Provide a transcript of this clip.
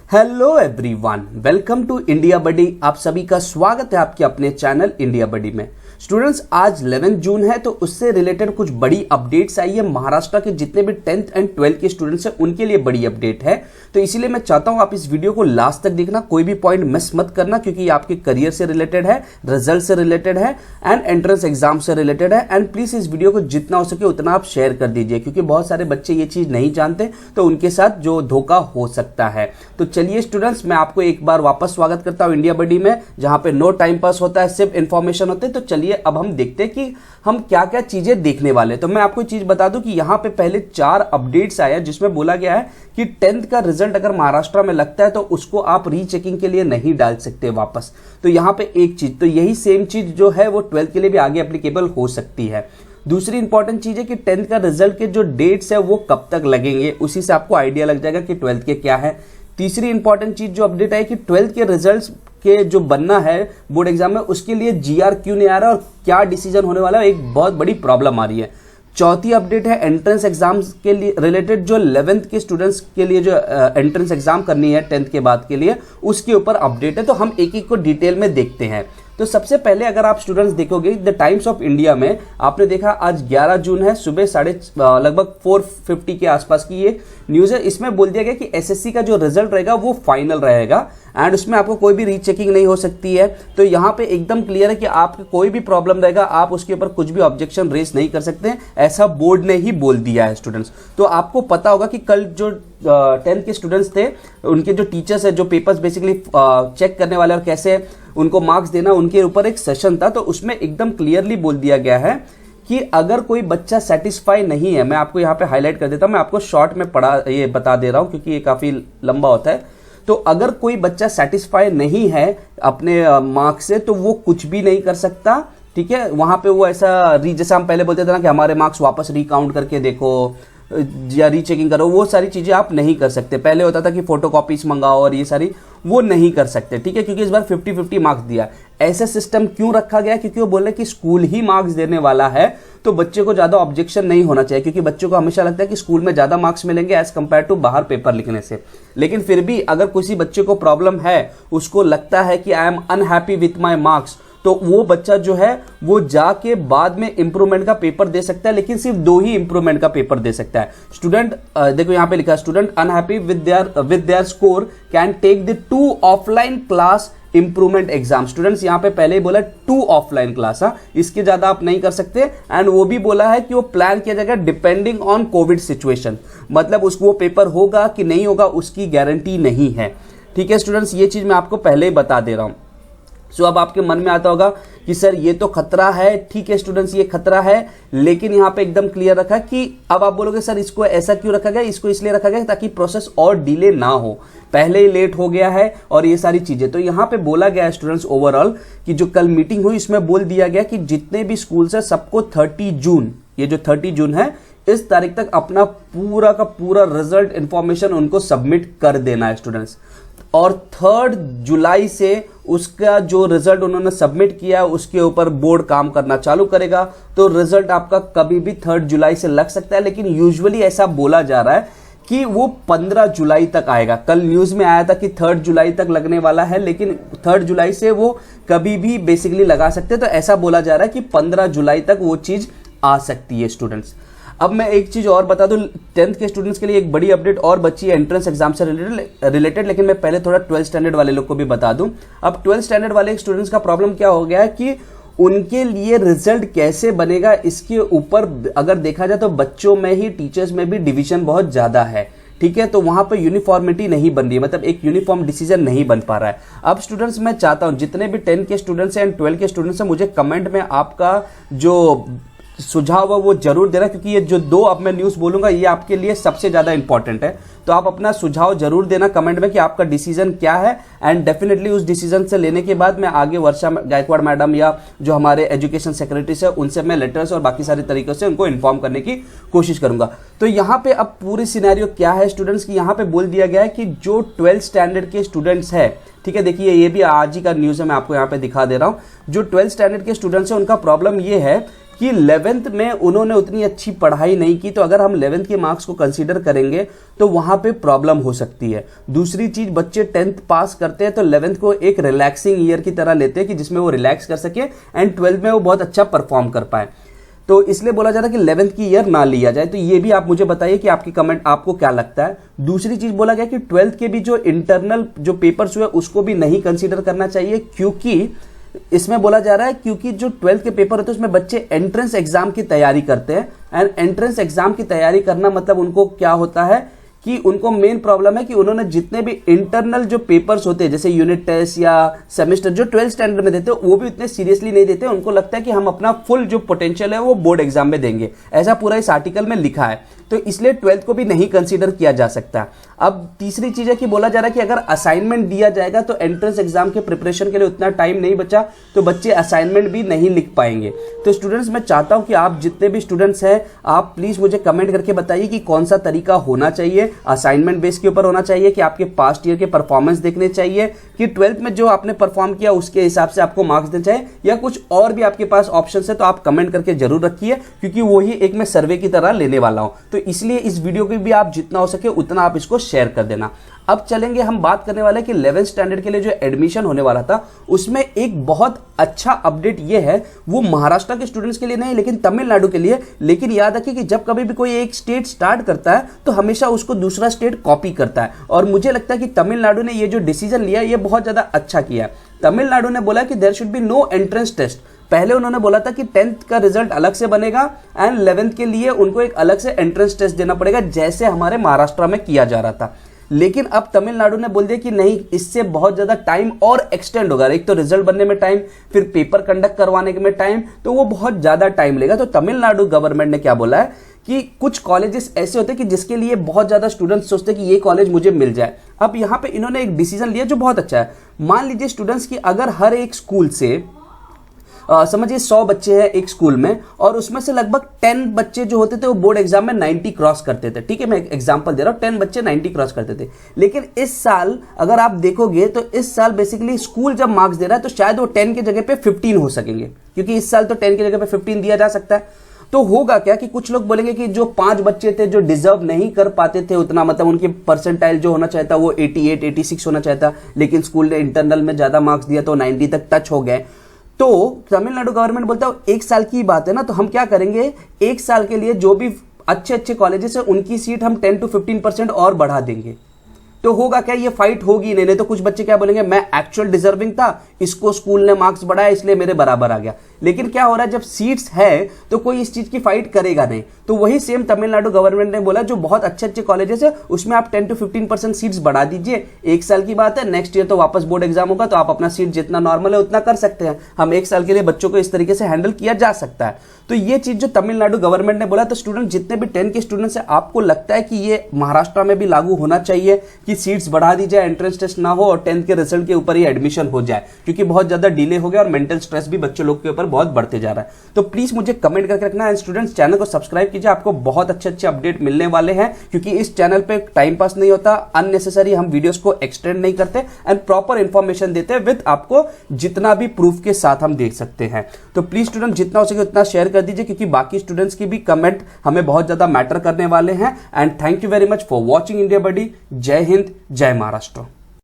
Hello everyone, welcome to India buddy. आप सभी का स्वागत है आपके अपने चैनल इंडिया बडी में। स्टूडेंट्स, आज 11 जून है तो उससे रिलेटेड कुछ बड़ी अपडेट्स आई है। महाराष्ट्र के जितने भी 10th एंड 12th के स्टूडेंट्स हैं उनके लिए बड़ी अपडेट है, तो इसीलिए मैं चाहता हूं आप इस वीडियो को लास्ट तक देखना, कोई भी पॉइंट मिस मत करना, क्योंकि ये आपके करियर से रिलेटेड है, रिजल्ट से रिलेटेड है एंड एंट्रेंस एग्जाम से रिलेटेड है। एंड प्लीज इस वीडियो को जितना हो सके उतना आप शेयर कर दीजिए, क्योंकि बहुत सारे बच्चे ये चीज नहीं जानते तो उनके साथ जो धोखा हो सकता है। तो चलिए स्टूडेंट्स, मैं आपको एक बार वापस स्वागत करता हूं इंडिया बडी में, जहां पे नो टाइम पास होता है, सिर्फ इंफॉर्मेशन होते हैं। तो चलिए अब हम देखते हैं कि हम क्या क्या चीजें देखने वाले हैं। तो मैं आपको एक चीज बता दूं कि यहां पे पहले 4 अपडेट्स आए हैं, जिसमें बोला गया है कि 10th का रिजल्ट अगर महाराष्ट्र में लगता है तो उसको आप रीचेकिंग के लिए नहीं डाल सकते वापस। तो यहां पे एक चीज, तो यही सेम चीज जो है वो 12th के लिए भी आगे एप्लीकेबल हो सकती है। दूसरी इंपॉर्टेंट चीज है कि 10th का रिजल्ट के जो डेट्स है वो कब तक लगेंगे, उसी से आपको आइडिया लग जाएगा कि 12th के क्या है। तीसरी इंपॉर्टेंट चीज जो अपडेट है कि 12th के रिजल्ट्स के जो बनना है बोर्ड एग्जाम में, उसके लिए जीआर क्यों नहीं आ रहा और क्या डिसीजन होने वाला है, एक बहुत बड़ी प्रॉब्लम आ रही है। चौथी अपडेट है एंट्रेंस एग्जाम्स के लिए रिलेटेड, जो 11th के स्टूडेंट्स के लिए जो एंट्रेंस एग्जाम करनी है 10th के बाद के लिए, उसके ऊपर अपडेट है। तो हम एक एक को डिटेल में देखते हैं। तो सबसे पहले अगर आप स्टूडेंट्स देखोगे द टाइम्स ऑफ इंडिया में, आपने देखा आज 11 जून है, सुबह लगभग 4:50 के आसपास की ये न्यूज है। इसमें बोल दिया गया कि एसएससी का जो रिजल्ट रहेगा वो फाइनल रहेगा एंड उसमें आपको कोई भी रीचेकिंग नहीं हो सकती है। तो यहाँ पे एकदम क्लियर है कि आपको कोई भी प्रॉब्लम रहेगा आप उसके ऊपर कुछ भी ऑब्जेक्शन रेस नहीं कर सकते, ऐसा बोर्ड ने ही बोल दिया है स्टूडेंट्स। तो आपको पता होगा कि कल जो 10th के स्टूडेंट्स थे, उनके जो टीचर्स है, जो पेपर्स बेसिकली चेक करने वाले और कैसे उनको मार्क्स देना, उनके ऊपर एक सेशन था। तो उसमें एकदम क्लियरली बोल दिया गया है कि अगर कोई बच्चा सेटिस्फाई नहीं है, मैं आपको यहाँ पे हाईलाइट कर देता हूं, मैं आपको शॉर्ट में ये बता दे रहा हूं क्योंकि ये काफी लंबा होता है। तो अगर कोई बच्चा सेटिस्फाई नहीं है अपने मार्क्स से तो वो कुछ भी नहीं कर सकता, ठीक है। वहां पे वो ऐसा जैसे हम पहले बोलते थे ना कि हमारे मार्क्स वापस रिकाउंट करके देखो या रीचेकिंग करो, वो सारी चीजें आप नहीं कर सकते। पहले होता था कि फोटोकॉपीज मंगाओ और ये सारी, वो नहीं कर सकते, ठीक है, क्योंकि इस बार 50-50 मार्क्स दिया। ऐसा सिस्टम क्यों रखा गया? क्योंकि वो बोले कि स्कूल ही मार्क्स देने वाला है तो बच्चे को ज्यादा ऑब्जेक्शन नहीं होना चाहिए, क्योंकि बच्चों को हमेशा लगता है कि स्कूल में ज्यादा मार्क्स मिलेंगे एज कंपेयर टू बाहर पेपर लिखने से। लेकिन फिर भी अगर किसी बच्चे को प्रॉब्लम है, उसको लगता है कि I am unhappy with my marks, तो वो बच्चा जो है वो जाके बाद में इंप्रूवमेंट का पेपर दे सकता है, लेकिन सिर्फ 2 ही इंप्रूवमेंट का पेपर दे सकता है। स्टूडेंट देखो यहां पे लिखा है, student unhappy with their score can take the 2 offline class improvement exam. Students यहां पे पहले ही बोला 2 ऑफलाइन क्लास, इसके ज्यादा आप नहीं कर सकते। एंड वो भी बोला है कि वो प्लान किया जाएगा डिपेंडिंग ऑन कोविड सिचुएशन, मतलब उसको वो पेपर होगा कि नहीं होगा उसकी गारंटी नहीं है, ठीक है स्टूडेंट्स। ये चीज मैं आपको पहले ही बता दे रहा हूं। सो अब आपके मन में आता होगा कि सर ये तो खतरा है, ठीक है स्टूडेंट्स ये खतरा है, लेकिन यहां पे एकदम क्लियर रखा कि अब आप बोलोगे सर इसको ऐसा क्यों रखा गया, इसको इसलिए रखा गया ताकि प्रोसेस और डिले ना हो, पहले ही लेट हो गया है और ये सारी चीजें। तो यहां पे बोला गया है स्टूडेंट्स ओवरऑल कि जो कल मीटिंग हुई इसमें बोल दिया गया कि जितने भी स्कूल्स है सबको 30 जून, ये जो 30 जून है, इस तारीख तक अपना पूरा का पूरा रिजल्ट इंफॉर्मेशन उनको सबमिट कर देना है स्टूडेंट्स। और 3 जुलाई से उसका जो रिजल्ट उन्होंने सबमिट किया है उसके ऊपर बोर्ड काम करना चालू करेगा। तो रिजल्ट आपका कभी भी 3 जुलाई से लग सकता है, लेकिन यूजुअली ऐसा बोला जा रहा है कि वो 15 जुलाई तक आएगा। कल न्यूज में आया था कि 3 जुलाई तक लगने वाला है, लेकिन 3 जुलाई से वो कभी भी बेसिकली लगा सकते हैं। तो ऐसा बोला जा रहा है कि 15 जुलाई तक वो चीज आ सकती है स्टूडेंट्स। अब मैं एक चीज और बता दूं, 10th के स्टूडेंट्स के लिए एक बड़ी अपडेट और बची है एंट्रेंस एग्जाम से रिलेटेड, लेकिन मैं पहले थोड़ा 12th स्टैंडर्ड वाले लोग को भी बता दूं। अब 12th स्टैंडर्ड वाले स्टूडेंट्स का प्रॉब्लम क्या हो गया है कि उनके लिए रिजल्ट कैसे बनेगा, इसके ऊपर अगर देखा जाए तो बच्चों में ही, टीचर्स में भी डिवीजन बहुत ज्यादा है, ठीक है। तो वहां पर यूनिफॉर्मिटी नहीं बन रही है, मतलब एक यूनिफॉर्म डिसीजन नहीं बन पा रहा है। अब स्टूडेंट्स मैं चाहता हूं जितने भी 10 के स्टूडेंट्स हैं एंड 12 के स्टूडेंट्स हैं, मुझे कमेंट में आपका जो सुझाव है वो जरूर देना, क्योंकि ये जो 2 अब मैं न्यूज बोलूंगा ये आपके लिए सबसे ज्यादा इंपॉर्टेंट है। तो आप अपना सुझाव जरूर देना कमेंट में कि आपका डिसीजन क्या है, एंड डेफिनेटली उस डिसीजन से लेने के बाद मैं आगे वर्षा गायकवाड़ मैडम या जो हमारे एजुकेशन सेक्रेटरी है उनसे मैं लेटर्स और बाकी सारे तरीकों से उनको इन्फॉर्म करने की कोशिश करूंगा। तो यहाँ पे अब पूरी सिनेरियो क्या है स्टूडेंट्स की, यहाँ पे बोल दिया गया है कि जो 12th स्टैंडर्ड के स्टूडेंट्स है, ठीक है, देखिए ये भी आज ही का न्यूज है, मैं आपको यहाँ पे दिखा दे रहा हूँ। जो 12th स्टैंडर्ड के स्टूडेंट्स हैं उनका प्रॉब्लम ये है कि 11th में उन्होंने उतनी अच्छी पढ़ाई नहीं की, तो अगर हम 11th के मार्क्स को कंसीडर करेंगे तो वहां पे प्रॉब्लम हो सकती है। दूसरी चीज, बच्चे 10th पास करते हैं तो 11th को एक रिलैक्सिंग ईयर की तरह लेते हैं कि जिसमें वो रिलैक्स कर सके एंड 12th में वो बहुत अच्छा परफॉर्म कर पाए। तो इसलिए बोला जा रहा है कि 11th की ईयर ना लिया जाए। तो ये भी आप मुझे बताइए कि आपकी कमेंट आपको क्या लगता है। दूसरी चीज बोला गया कि 12th के भी जो इंटरनल जो पेपर्स हुए उसको भी नहीं कंसीडर करना चाहिए, क्योंकि इसमें बोला जा रहा है क्योंकि जो 12th के पेपर होते हैं उसमें बच्चे एंट्रेंस एग्जाम की तैयारी करते हैं एंड एंट्रेंस एग्जाम की तैयारी करना मतलब उनको क्या होता है कि उनको मेन प्रॉब्लम है कि उन्होंने जितने भी इंटरनल जो पेपर्स होते हैं जैसे यूनिट टेस्ट या सेमेस्टर जो 12th स्टैंडर्ड में देते हैं वो भी उतने सीरियसली नहीं देते। उनको लगता है कि हम अपना फुल जो पोटेंशियल है वो बोर्ड एग्जाम में देंगे, ऐसा पूरा इस आर्टिकल में लिखा है। तो इसलिए 12th को भी नहीं कंसीडर किया जा सकता। अब तीसरी चीज है कि बोला जा रहा है कि अगर असाइनमेंट दिया जाएगा तो एंट्रेंस एग्जाम के प्रिपरेशन के लिए उतना टाइम नहीं बचा, तो बच्चे असाइनमेंट भी नहीं लिख पाएंगे। तो स्टूडेंट्स, मैं चाहता हूं कि आप जितने भी स्टूडेंट्स हैं आप प्लीज मुझे कमेंट करके बताइए कि कौन सा तरीका होना चाहिए। असाइनमेंट बेस के ऊपर होना चाहिए कि आपके पास्ट ईयर के परफॉर्मेंस देखने चाहिए कि 12th में जो आपने परफॉर्म किया उसके हिसाब से आपको मार्क्स देने चाहिए, या कुछ और भी आपके पास ऑप्शन है तो आप कमेंट करके जरूर रखिए, क्योंकि वही एक मैं सर्वे की तरह लेने वाला हूं। तो इसलिए इस वीडियो को भी आप जितना हो सके उतना आप इसको शेयर कर देना। अब चलेंगे, हम बात करने वाले कि 11th स्टैंडर्ड के लिए जो एडमिशन होने वाला था उसमें एक बहुत अच्छा अपडेट ये है, वो महाराष्ट्र के स्टूडेंट्स के लिए नहीं लेकिन तमिलनाडु के लिए। लेकिन याद रखिए कि जब कभी भी कोई एक स्टेट स्टार्ट करता है तो हमेशा उसको दूसरा स्टेट कॉपी करता है, और मुझे लगता है कि तमिलनाडु ने ये जो डिसीजन लिया ये बहुत ज्यादा अच्छा किया है। तमिलनाडु ने बोला कि there should be no entrance test. पहले उन्होंने बोला था कि 10th का रिजल्ट अलग से बनेगा एंड 11th के लिए उनको एक अलग से एंट्रेंस टेस्ट देना पड़ेगा, जैसे हमारे महाराष्ट्र में किया जा रहा था। लेकिन अब तमिलनाडु ने बोल दिया कि नहीं, इससे बहुत ज्यादा टाइम और एक्सटेंड होगा। एक तो रिजल्ट बनने में टाइम, फिर पेपर कंडक्ट करवाने में टाइम, तो वो बहुत ज्यादा टाइम लेगा। तो तमिलनाडु गवर्नमेंट ने क्या बोला है कि कुछ कॉलेजेस ऐसे होते हैं कि जिसके लिए बहुत ज्यादा स्टूडेंट्स सोचते हैं कि ये कॉलेज मुझे मिल जाए। अब यहां पे इन्होंने एक डिसीजन लिया जो बहुत अच्छा है। मान लीजिए स्टूडेंट्स की अगर हर एक स्कूल से समझिए 100 बच्चे हैं एक स्कूल में, और उसमें से लगभग 10 बच्चे जो होते थे वो बोर्ड एग्जाम में 90 क्रॉस करते थे। ठीक है, मैं एक एग्जांपल दे रहा हूं, 10 बच्चे 90 क्रॉस करते थे। लेकिन इस साल अगर आप देखोगे तो इस साल बेसिकली स्कूल जब मार्क्स दे रहा है तो शायद वो 10 की जगह पे 15 हो सकेंगे, क्योंकि इस साल तो 10 की जगह पे 15 दिया जा सकता है। तो होगा क्या कि कुछ लोग बोलेंगे कि जो 5 बच्चे थे जो डिजर्व नहीं कर पाते थे उतना, मतलब उनके परसेंटाइल जो होना चाहिए था वो 88, 86 होना चाहिए था, लेकिन स्कूल ने इंटरनल में ज्यादा मार्क्स दिया तो 90 तक टच हो गए। तो तमिलनाडु गवर्नमेंट बोलता है एक साल की बात है ना, तो हम क्या करेंगे, एक साल के लिए जो भी अच्छे अच्छे कॉलेजेस है उनकी सीट हम 10 to 15% और बढ़ा देंगे। तो होगा क्या, ये फाइट होगी नहीं तो कुछ बच्चे क्या बोलेंगे, मैं एक्चुअल डिजर्विंग था, इसको स्कूल ने मार्क्स बढ़ाया इसलिए मेरे बराबर आ गया। लेकिन क्या हो रहा है, जब सीट्स है तो कोई इस चीज की फाइट करेगा नहीं। तो वही सेम तमिलनाडु गवर्नमेंट ने बोला जो बहुत अच्छे अच्छे कॉलेजेस है उसमें आप 10 to 15% सीट्स बढ़ा दीजिए। एक साल की बात है, नेक्स्ट ईयर तो वापस बोर्ड एग्जाम होगा तो आप अपना सीट जितना नॉर्मल है उतना कर सकते हैं। हम एक साल के लिए बच्चों को इस तरीके से हैंडल किया जा सकता है। तो ये चीज जो तमिलनाडु गवर्नमेंट ने बोला, तो स्टूडेंट जितने भी 10 के स्टूडेंट्स हैं आपको लगता है कि ये महाराष्ट्र में भी लागू होना चाहिए कि सीट्स बढ़ा दी जाए, एंट्रेंस टेस्ट ना हो और 10th के रिजल्ट के ऊपर ही एडमिशन हो जाए, क्योंकि बहुत ज्यादा डिले हो गया और मेंटल स्ट्रेस भी बच्चे लोग के ऊपर बहुत बढ़ते जा रहा है। तो प्लीज मुझे कमेंट करके रखना। एंड स्टूडेंट्स, चैनल को सब्सक्राइब कीजिए, आपको बहुत अच्छे अच्छे अपडेट मिलने वाले हैं, क्योंकि इस चैनल पे टाइम पास नहीं होता, अननेसेसरी हम वीडियोस को एक्सटेंड नहीं करते एंड प्रॉपर इंफॉर्मेशन देते हैं विद आपको जितना भी प्रूफ के साथ हम देख सकते हैं। तो प्लीज स्टूडेंट जितना हो सके उतना शेयर कर दीजिए, क्योंकि बाकी स्टूडेंट्स की भी कमेंट हमें बहुत ज्यादा मैटर करने वाले हैं। And thank you very much for watching India buddy. जय हिंद, जय महाराष्ट्र।